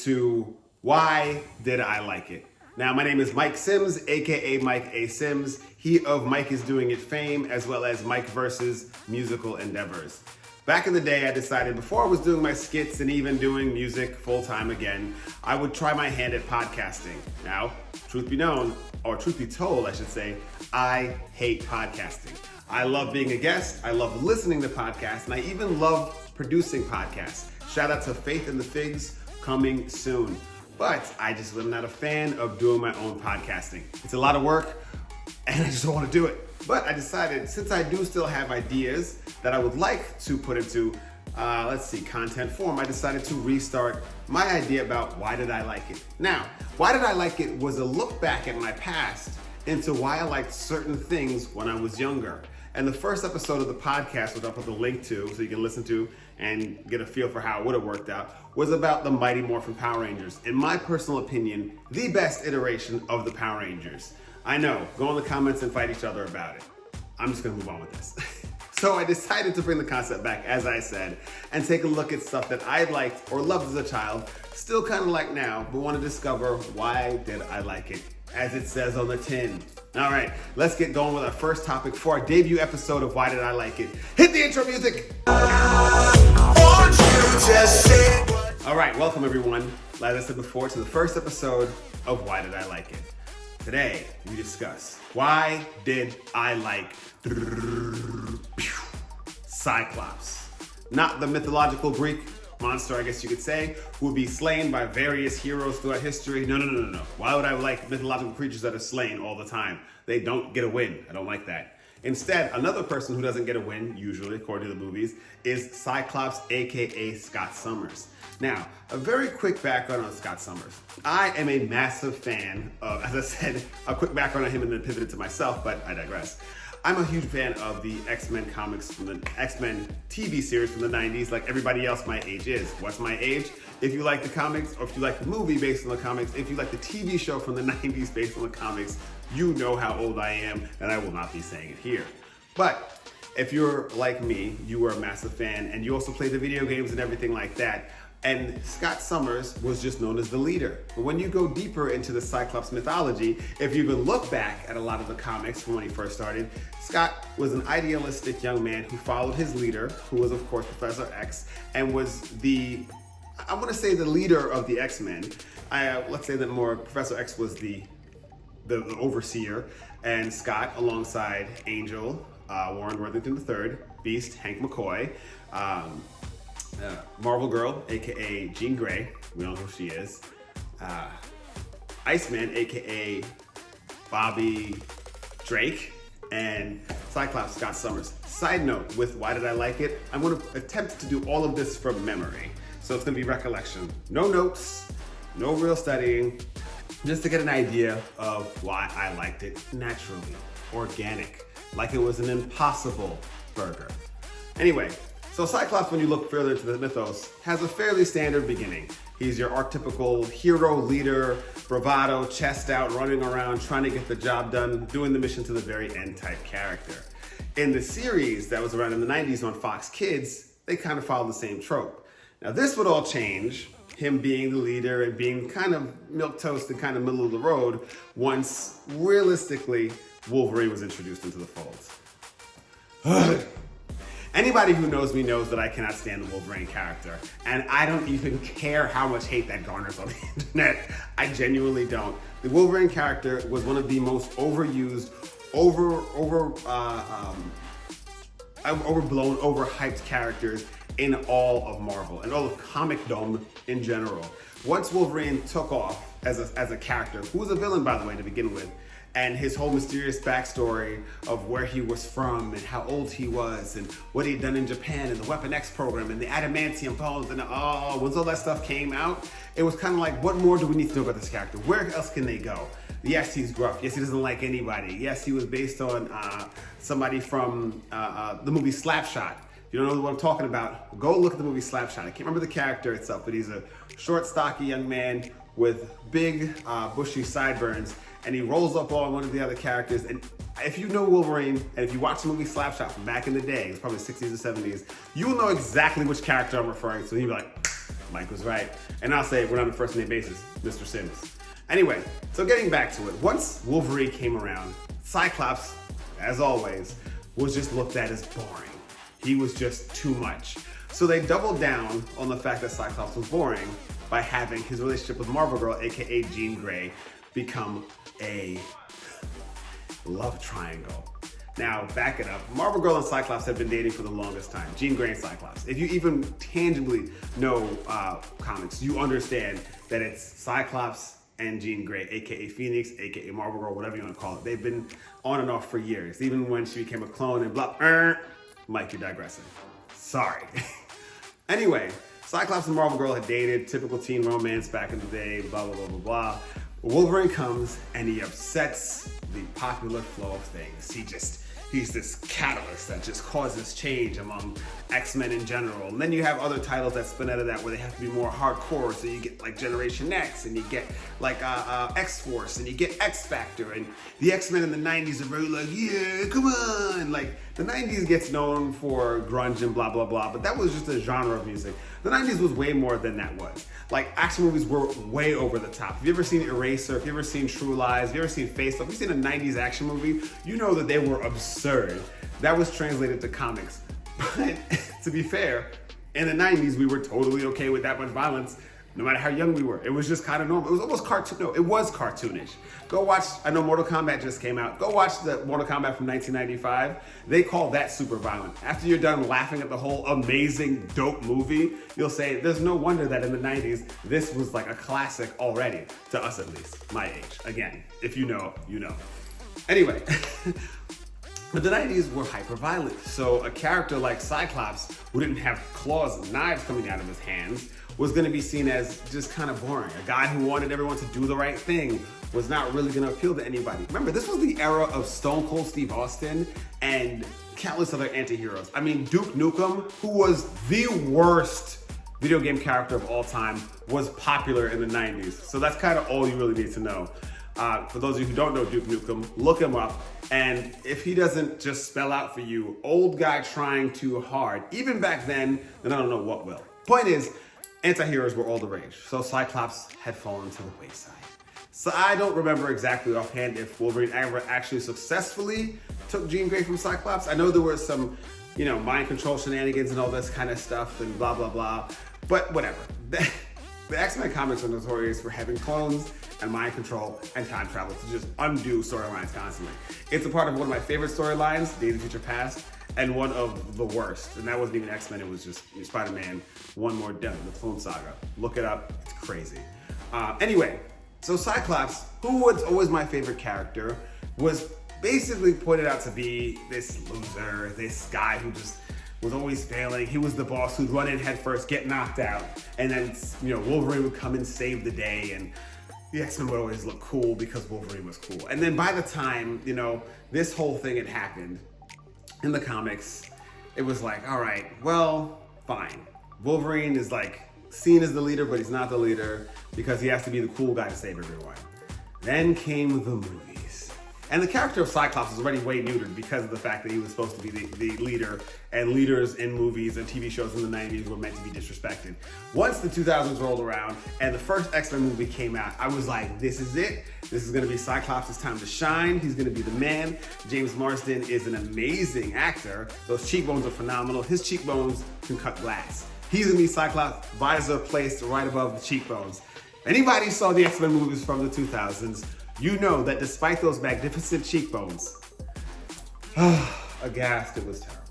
to Why Did I Like It? Now, my name is Mike Sims, aka Mike A. Sims, he of Mike is Doing It fame, as well as Mike versus musical endeavors. Back in the day, I decided before I was doing my skits and even doing music full-time again, I would try my hand at podcasting. Now, truth be known, or truth be told, I should say, I hate podcasting. I love being a guest, I love listening to podcasts, and I even love producing podcasts. Shout out to Faith and the Figs, coming soon. But I just am not a fan of doing my own podcasting. It's a lot of work, and I just don't want to do it. But I decided, since I do still have ideas that I would like to put into, content form, I decided to restart my idea about why did I like it. Now, why did I like it was a look back at my past into why I liked certain things when I was younger. And the first episode of the podcast, which I'll put the link to so you can listen to and get a feel for how it would have worked out, was about the Mighty Morphin Power Rangers. In my personal opinion, the best iteration of the Power Rangers. I know, go in the comments and fight each other about it. I'm just gonna move on with this. So I decided to bring the concept back, as I said, and take a look at stuff that I liked or loved as a child, still kind of like now, but want to discover why did I like it, as it says on the tin. All right, let's get going with our first topic for our debut episode of Why Did I Like It? Hit the intro music! All right, welcome everyone, as I said before, to the first episode of Why Did I Like It? Today, we discuss, why did I like Cyclops? Not the mythological Greek monster, I guess you could say, who would be slain by various heroes throughout history. No. Why would I like mythological creatures that are slain all the time? They don't get a win. I don't like that. Instead, another person who doesn't get a win, usually, according to the movies, is Cyclops, aka Scott Summers. Now, a very quick background on Scott Summers. I am a massive fan of, as I said, a quick background on him and then pivoted to myself, but I digress. I'm a huge fan of the X-Men comics from the X-Men TV series from the 90s, like everybody else my age is. What's my age? If you like the comics, or if you like the movie based on the comics, if you like the TV show from the 90s based on the comics, you know how old I am, and I will not be saying it here. But if you're like me, you were a massive fan, and you also play the video games and everything like that, and Scott Summers was just known as the leader. But when you go deeper into the Cyclops mythology, if you even look back at a lot of the comics from when he first started, Scott was an idealistic young man who followed his leader, who was of course Professor X, and was the leader of the X-Men. Let's say that more Professor X was the overseer, and Scott, alongside Angel, Warren Worthington III, Beast, Hank McCoy, Marvel Girl, aka Jean Grey, we don't know who she is, Iceman, aka Bobby Drake, and Cyclops, Scott Summers. Side note, with Why Did I Like It? I'm going to attempt to do all of this from memory. So it's going to be recollection. No notes, no real studying, just to get an idea of why I liked it naturally, organic, like it was an impossible burger. Anyway, so Cyclops, when you look further into the mythos, has a fairly standard beginning. He's your archetypical hero, leader, bravado, chest out, running around, trying to get the job done, doing the mission to the very end type character. In the series that was around in the 90s on Fox Kids, they kind of followed the same trope. Now this would all change, him being the leader and being kind of milquetoast and kind of middle of the road, once realistically Wolverine was introduced into the fold. Anybody who knows me knows that I cannot stand the Wolverine character, and I don't even care how much hate that garners on the internet. I genuinely don't. The Wolverine character was one of the most overused, overblown, overhyped characters in all of Marvel and all of comicdom in general. Once Wolverine took off as a character, who was a villain by the way to begin with, and his whole mysterious backstory of where he was from and how old he was and what he'd done in Japan and the Weapon X program and the adamantium bones and once all that stuff came out, it was kind of like, what more do we need to know about this character? Where else can they go? Yes, he's gruff. Yes, he doesn't like anybody. Yes, he was based on somebody from the movie Slapshot. If you don't know what I'm talking about, go look at the movie Slapshot. I can't remember the character itself, but he's a short, stocky young man with big, bushy sideburns, and he rolls up on one of the other characters. And if you know Wolverine, and if you watch the movie Slapshot from back in the day, it was probably the 60s or 70s, you will know exactly which character I'm referring to. And you'll be like, Mike was right. And I'll say we're on a first name basis, Mr. Sims. Anyway, so getting back to it, once Wolverine came around, Cyclops, as always, was just looked at as boring. He was just too much. So they doubled down on the fact that Cyclops was boring by having his relationship with Marvel Girl, aka Jean Grey, become a love triangle. Now, back it up. Marvel Girl and Cyclops have been dating for the longest time. Jean Grey and Cyclops. If you even tangibly know comics, you understand that it's Cyclops and Jean Grey, aka Phoenix, aka Marvel Girl, whatever you want to call it. They've been on and off for years, even when she became a clone and blah. Mike, you're digressing. Sorry. Anyway, Cyclops and Marvel Girl had dated, typical teen romance back in the day, blah, blah, blah, blah, blah. Wolverine comes and he upsets the popular flow of things. He's this catalyst that just causes change among X-Men in general. And then you have other titles that spin out of that where they have to be more hardcore. So you get like Generation X, and you get like X-Force, and you get X-Factor. And the X-Men in the 90s are very like, yeah, come on. Like the 90s gets known for grunge and blah, blah, blah. But that was just a genre of music. The 90s was way more than that was. Like action movies were way over the top. Have you ever seen Eraser? Have you ever seen True Lies? Have you ever seen Face Off? Have you seen a 90s action movie? You know that they were absurd. That was translated to comics. But to be fair, in the 90s, we were totally okay with that much violence, no matter how young we were. It was just kind of normal. It was almost cartoon. No, it was cartoonish. Go watch, I know Mortal Kombat just came out. Go watch the Mortal Kombat from 1995. They call that super violent. After you're done laughing at the whole amazing, dope movie, you'll say, there's no wonder that in the 90s, this was like a classic already, to us at least, my age. Again, if you know, you know. Anyway. But the 90s were hyper-violent, so a character like Cyclops, who didn't have claws and knives coming out of his hands, was going to be seen as just kind of boring. A guy who wanted everyone to do the right thing was not really going to appeal to anybody. Remember, this was the era of Stone Cold Steve Austin and countless other anti-heroes. I mean, Duke Nukem, who was the worst video game character of all time, was popular in the 90s. So that's kind of all you really need to know. For those of you who don't know Duke Nukem, look him up. And if he doesn't just spell out for you, old guy trying too hard, even back then I don't know what will. Point is, anti-heroes were all the rage. So Cyclops had fallen to the wayside. So I don't remember exactly offhand if Wolverine ever actually successfully took Jean Grey from Cyclops. I know there were some, mind control shenanigans and all this kind of stuff and blah, blah, blah. But whatever. The X-Men comics are notorious for having clones and mind control and time travel to just undo storylines constantly. It's a part of one of my favorite storylines, Days of Future Past, and one of the worst. And that wasn't even X-Men, it was just Spider-Man, One More Done, the Clone Saga. Look it up, it's crazy. Anyway, so Cyclops, who was always my favorite character, was basically pointed out to be this loser, this guy who just was always failing. He was the boss who'd run in head first, get knocked out, and then Wolverine would come and save the day, and the X-Men would always look cool because Wolverine was cool. And then by the time, this whole thing had happened in the comics, it was like, all right, well, fine. Wolverine is like seen as the leader, but he's not the leader because he has to be the cool guy to save everyone. Then came the movies. And the character of Cyclops was already way neutered because of the fact that he was supposed to be the leader, and leaders in movies and TV shows in the 90s were meant to be disrespected. Once the 2000s rolled around and the first X-Men movie came out, I was like, this is it. This is gonna be Cyclops' time to shine. He's gonna be the man. James Marsden is an amazing actor. Those cheekbones are phenomenal. His cheekbones can cut glass. He's gonna be Cyclops, visor placed right above the cheekbones. Anybody saw the X-Men movies from the 2000s, you know that despite those magnificent cheekbones, aghast, it was terrible.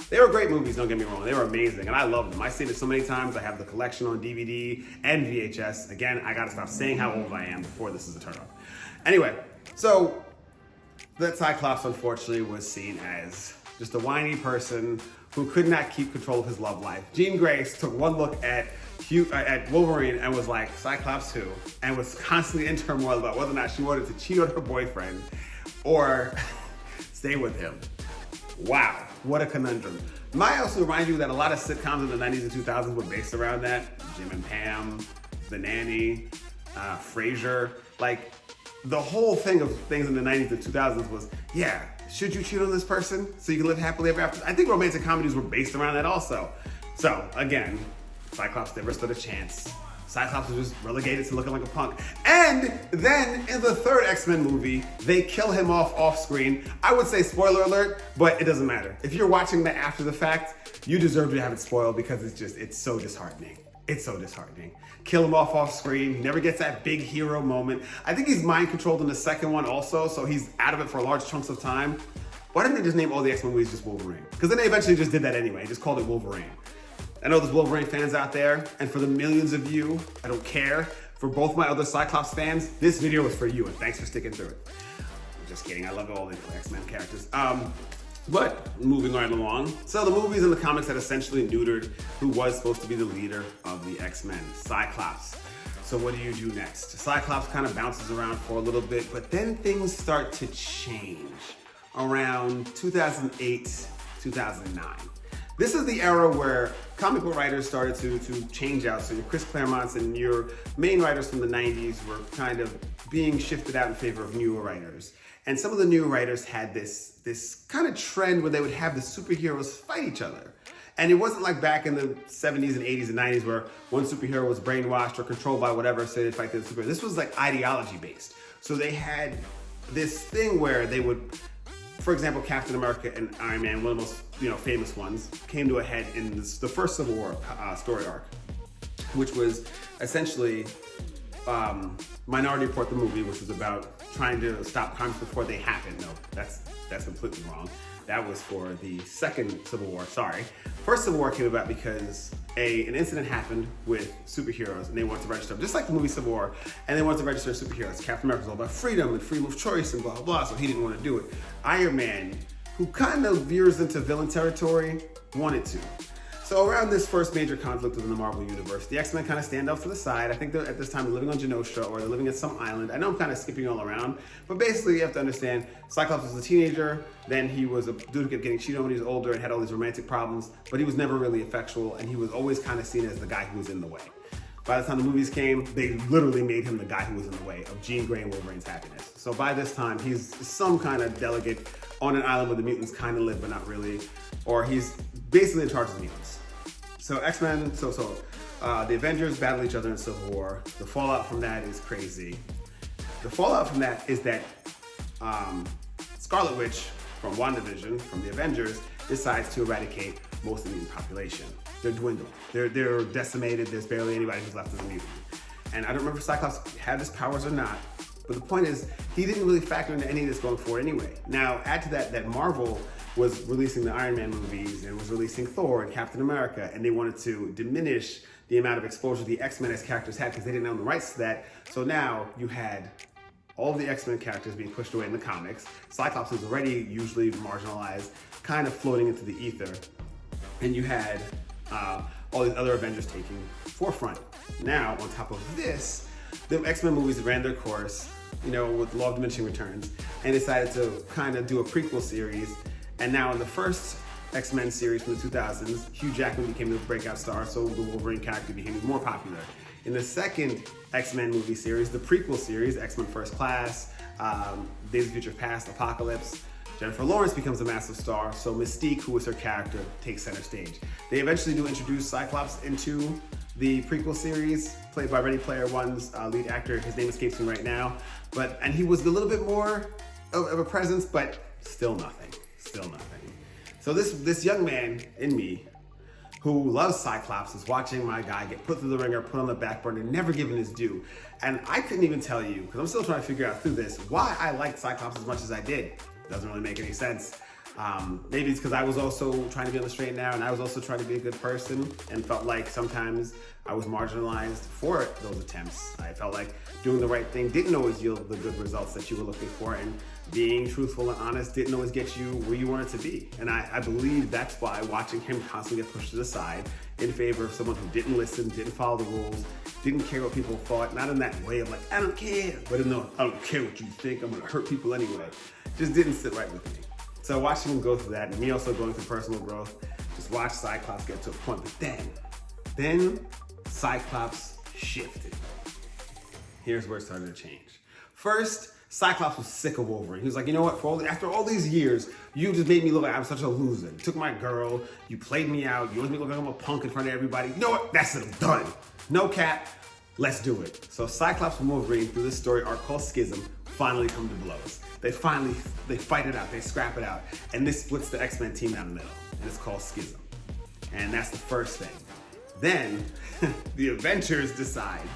They were great movies, don't get me wrong. They were amazing, and I love them. I've seen it so many times. I have the collection on DVD and VHS. Again, I gotta stop saying how old I am before this is a turn-off. Anyway, so that Cyclops, unfortunately, was seen as just a whiny person who could not keep control of his love life. Jean Grey took one look at Wolverine and was like, Cyclops who? And was constantly in turmoil about whether or not she wanted to cheat on her boyfriend or stay with him. Wow, what a conundrum. Might I also remind you that a lot of sitcoms in the 90s and 2000s were based around that. Jim and Pam, The Nanny, Frasier. Like, the whole thing of things in the 90s and 2000s was, yeah, should you cheat on this person so you can live happily ever after? I think romantic comedies were based around that also. So, again, Cyclops never stood a chance. Cyclops was just relegated to looking like a punk. And then in the third X-Men movie, they kill him off screen. I would say spoiler alert, but it doesn't matter. If you're watching that after the fact, you deserve to have it spoiled because it's so disheartening. It's so disheartening. Kill him off screen. He never gets that big hero moment. I think he's mind controlled in the second one also, so he's out of it for large chunks of time. Why didn't they just name all the X-Men movies just Wolverine? Because then they eventually just did that anyway, just called it Wolverine. I know there's Wolverine fans out there, and for the millions of you, I don't care. For both my other Cyclops fans, this video is for you, and thanks for sticking through it. I'm just kidding, I love all the X-Men characters. But moving right along. So the movies and the comics had essentially neutered who was supposed to be the leader of the X-Men, Cyclops. So what do you do next? Cyclops kind of bounces around for a little bit, but then things start to change around 2008, 2009. This is the era where comic book writers started to change out. So your Chris Claremonts and your main writers from the 90s were kind of being shifted out in favor of newer writers. And some of the new writers had this kind of trend where they would have the superheroes fight each other. And it wasn't like back in the 70s and 80s and 90s where one superhero was brainwashed or controlled by whatever, so they'd fight the other superhero. This was like ideology based. So they had this thing where they would, for example, Captain America and Iron Man, one of the most famous ones, came to a head in the first Civil War story arc, which was essentially Minority Report, the movie, which was about trying to stop crimes before they happen. No, that's completely wrong. That was for the second Civil War, sorry. First Civil War came about because an incident happened with superheroes and they wanted to register them, just like the movie Civil War, and they wanted to register superheroes. Captain America was all about freedom and freedom of choice and blah, blah, blah, so he didn't want to do it. Iron Man, who kind of veers into villain territory, wanted to. So around this first major conflict within the Marvel Universe, the X-Men kind of stand off to the side. I think they're at this time living on Genosha or they're living at some island. I know I'm kind of skipping all around, but basically you have to understand Cyclops was a teenager, then he was a dude who kept getting cheated on when he was older and had all these romantic problems, but he was never really effectual and he was always kind of seen as the guy who was in the way. By the time the movies came, they literally made him the guy who was in the way of Jean Grey and Wolverine's happiness. So by this time, he's some kind of delegate on an island where the mutants kind of live, but not really, or he's basically in charge of the mutants. So X-Men, the Avengers battle each other in Civil War. The fallout from that is crazy. The fallout from that is that Scarlet Witch from WandaVision, from the Avengers, decides to eradicate most of the mutant population. They're dwindled. They're decimated. There's barely anybody who's left as a mutant. And I don't remember if Cyclops had his powers or not, but the point is, he didn't really factor into any of this going forward anyway. Now, add to that Marvel was releasing the Iron Man movies and was releasing Thor and Captain America, and they wanted to diminish the amount of exposure the X-Men as characters had because they didn't own the rights to that. So now you had all of the X-Men characters being pushed away in the comics. Cyclops was already usually marginalized, kind of floating into the ether. And you had all these other Avengers taking forefront. Now, on top of this, the X-Men movies ran their course, with Law of Diminishing Returns, and decided to kind of do a prequel series. And now in the first X-Men series from the 2000s, Hugh Jackman became the breakout star, so the Wolverine character became even more popular. In the second X-Men movie series, the prequel series, X-Men First Class, Days of Future Past, Apocalypse, Jennifer Lawrence becomes a massive star, so Mystique, who is her character, takes center stage. They eventually do introduce Cyclops into the prequel series, played by Ready Player One's lead actor. His name escapes me right now, and he was a little bit more of a presence, but still nothing. So this young man in me who loves Cyclops is watching my guy get put through the ringer, put on the back burner, never given his due. And I couldn't even tell you, because I'm still trying to figure out through this, why I liked Cyclops as much as I did. Doesn't really make any sense. Maybe it's because I was also trying to be on the straight and narrow, and I was also trying to be a good person and felt like sometimes I was marginalized for those attempts. I felt like doing the right thing didn't always yield the good results that you were looking for, and being truthful and honest didn't always get you where you wanted to be. And I believe that's why watching him constantly get pushed to the side in favor of someone who didn't listen, didn't follow the rules, didn't care what people thought, not in that way of like, I don't care, but in the, I don't care what you think, I'm gonna hurt people anyway. Just didn't sit right with me. So watching him go through that, and me also going through personal growth, just watch Cyclops get to a point. But then Cyclops shifted. Here's where it started to change. First, Cyclops was sick of Wolverine. He was like, you know what, after all these years, you just made me look like I'm such a loser. You took my girl, you played me out, you made me look like I'm a punk in front of everybody. You know what, that's it, I'm done. No cap, let's do it. So Cyclops and Wolverine, through this story arc called Schism, finally come to blows. They fight it out, they scrap it out, and this splits the X-Men team down the middle, and it's called Schism. And that's the first thing. Then, the Avengers decide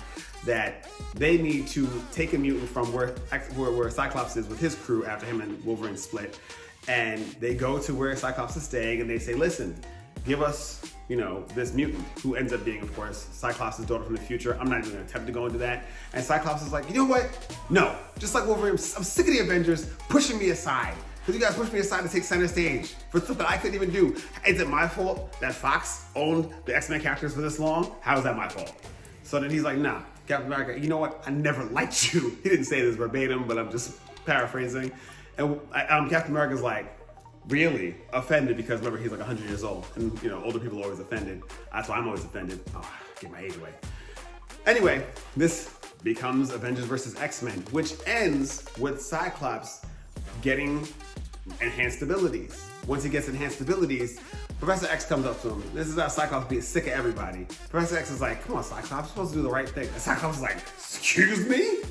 that they need to take a mutant from where Cyclops is with his crew after him and Wolverine split, and they go to where Cyclops is staying and they say, listen, give us, this mutant, who ends up being, of course, Cyclops' daughter from the future. I'm not even gonna attempt to go into that. And Cyclops is like, you know what? No, just like Wolverine, I'm sick of the Avengers pushing me aside. Because you guys pushed me aside to take center stage for stuff that I couldn't even do. Is it my fault that Fox owned the X-Men characters for this long? How is that my fault? So then he's like, nah, Captain America, you know what? I never liked you. He didn't say this verbatim, but I'm just paraphrasing. And Captain America's like, really offended, because remember, he's like 100 years old. And older people are always offended. That's why I'm always offended. Oh, give my age away. Anyway, this becomes Avengers versus X-Men, which ends with Cyclops getting enhanced abilities. Once he gets enhanced abilities, Professor X comes up to him. This is how Cyclops being sick of everybody. Professor X is like, come on, Cyclops, you're supposed to do the right thing. And Cyclops is like, excuse me?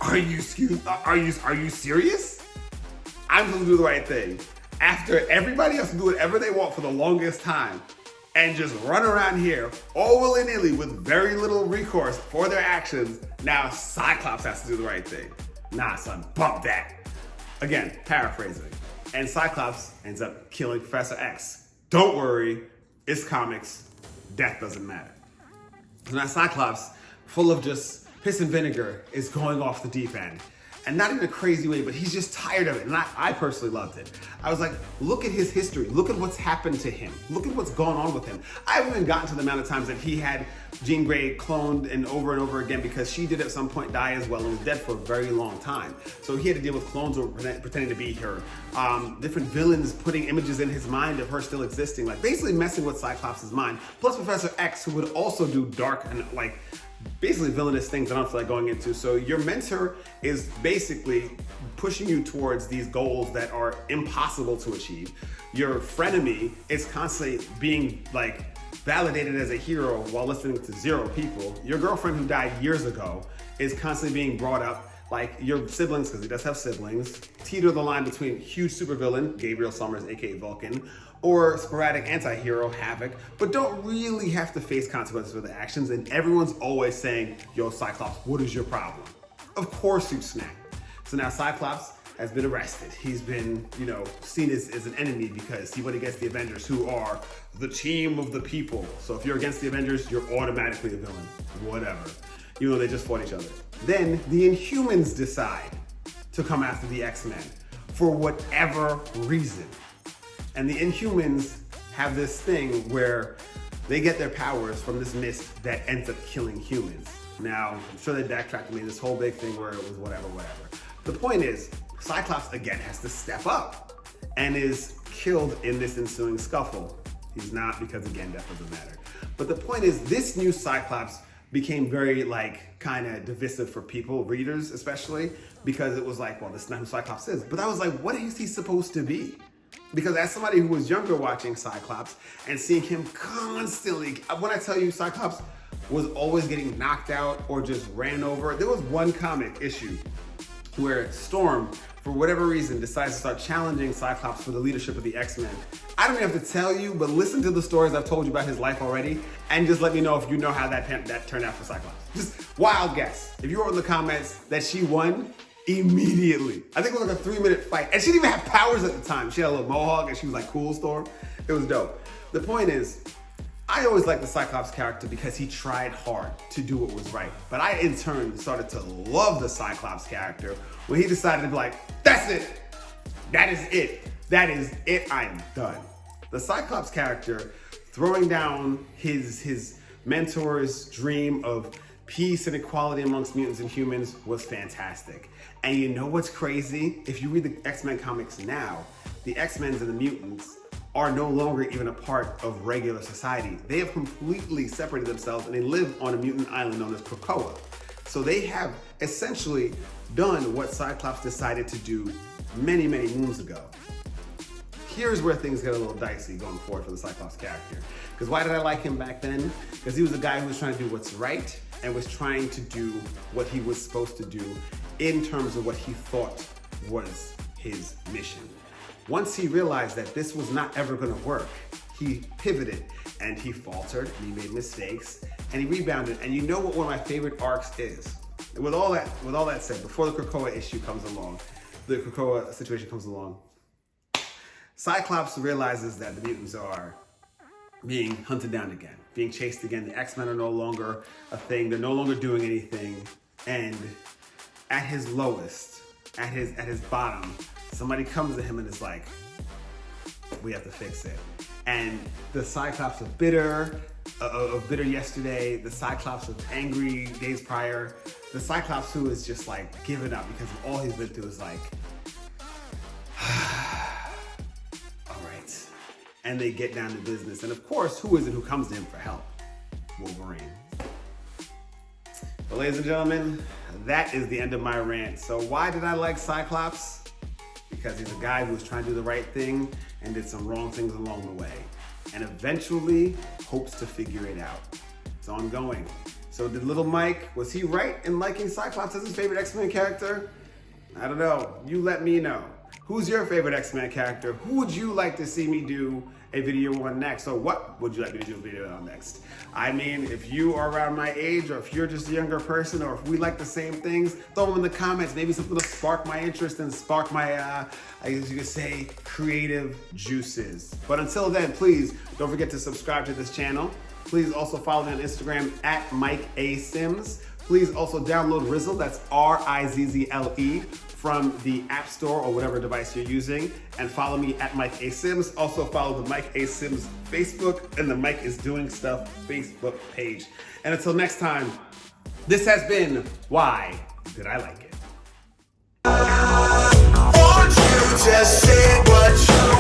Are you serious? I'm supposed to do the right thing. After everybody else can do whatever they want for the longest time and just run around here all willy-nilly with very little recourse for their actions, now Cyclops has to do the right thing. Nah, son, bump that. Again, paraphrasing. And Cyclops ends up killing Professor X. Don't worry, it's comics. Death doesn't matter. So now Cyclops, full of just piss and vinegar, is going off the deep end. And not in a crazy way, but he's just tired of it. And I personally loved it. I was like, look at his history. Look at what's happened to him. Look at what's gone on with him. I haven't even gotten to the amount of times that he had Jean Grey cloned and over again, because she did at some point die as well and was dead for a very long time. So he had to deal with clones who were pretending to be her. Different villains putting images in his mind of her still existing, like basically messing with Cyclops' mind. Plus Professor X, who would also do dark and basically villainous things that I don't feel like going into. So your mentor is basically pushing you towards these goals that are impossible to achieve. Your frenemy is constantly being validated as a hero while listening to zero people. Your girlfriend who died years ago is constantly being brought up. Like your siblings, because he does have siblings, teeter the line between huge supervillain, Gabriel Summers, aka Vulcan, or sporadic anti-hero, Havoc, but don't really have to face consequences for their actions. And everyone's always saying, yo, Cyclops, what is your problem? Of course you snap. So now Cyclops has been arrested. He's been, seen as an enemy because he went against the Avengers, who are the team of the people. So if you're against the Avengers, you're automatically a villain, whatever. Even though they just fought each other. Then the Inhumans decide to come after the X-Men for whatever reason. And the Inhumans have this thing where they get their powers from this mist that ends up killing humans. Now, I'm sure they backtracked to me, this whole big thing where it was whatever. The point is, Cyclops again has to step up and is killed in this ensuing scuffle. He's not, because again, death doesn't matter. But the point is, this new Cyclops became very kind of divisive for people, readers especially, because it was like, well, this is not who Cyclops is. But I was like, what is he supposed to be? Because as somebody who was younger watching Cyclops and seeing him constantly, when I tell you Cyclops was always getting knocked out or just ran over, there was one comic issue where Storm, for whatever reason, decides to start challenging Cyclops for the leadership of the X-Men. I don't even have to tell you, but listen to the stories I've told you about his life already, and just let me know if you know how that turned out for Cyclops. Just wild guess. If you wrote in the comments that she won, immediately. I think it was like a 3-minute fight, and she didn't even have powers at the time. She had a little mohawk, and she was like, cool, Storm. It was dope. The point is, I always liked the Cyclops character because he tried hard to do what was right. But I, in turn, started to love the Cyclops character when he decided to be like, that's it. That is it. That is it. I am done. The Cyclops character throwing down his mentor's dream of peace and equality amongst mutants and humans was fantastic. And you know what's crazy? If you read the X-Men comics now, the X-Men and the mutants are no longer even a part of regular society. They have completely separated themselves and they live on a mutant island known as Krakoa. So they have essentially done what Cyclops decided to do many, many moons ago. Here's where things get a little dicey going forward for the Cyclops character. Because why did I like him back then? Because he was a guy who was trying to do what's right and was trying to do what he was supposed to do in terms of what he thought was his mission. Once he realized that this was not ever going to work, he pivoted and he faltered and he made mistakes and he rebounded. And you know what one of my favorite arcs is? And with all that said, before the Krakoa issue comes along, the Krakoa situation comes along, Cyclops realizes that the mutants are being hunted down again, being chased again. The X-Men are no longer a thing. They're no longer doing anything. And at his lowest, at his bottom, somebody comes to him and is like, we have to fix it. And the Cyclops of bitter yesterday, the Cyclops of angry days prior, the Cyclops who is just like giving up because of all he's been through is like, all right. And they get down to business. And of course, who is it who comes to him for help? Wolverine. But ladies and gentlemen, that is the end of my rant. So why did I like Cyclops? Because he's a guy who was trying to do the right thing and did some wrong things along the way. And eventually hopes to figure it out. It's ongoing. So did little Mike, was he right in liking Cyclops as his favorite X-Men character? I don't know. You let me know. Who's your favorite X-Men character? Who would you like to see me do a video on next? Or what would you like me to do a video on next? I mean, if you are around my age, or if you're just a younger person, or if we like the same things, throw them in the comments. Maybe something to spark my interest and spark my, I guess you could say, creative juices. But until then, please don't forget to subscribe to this channel. Please also follow me on Instagram at Mike A. Sims. Please also download Rizzle, that's R-I-Z-Z-L-E, from the App Store or whatever device you're using, and follow me at Mike A. Sims. Also follow the Mike A. Sims Facebook and the Mike is Doing Stuff Facebook page. And until next time, this has been Why Did I Like It? Won't you just say what you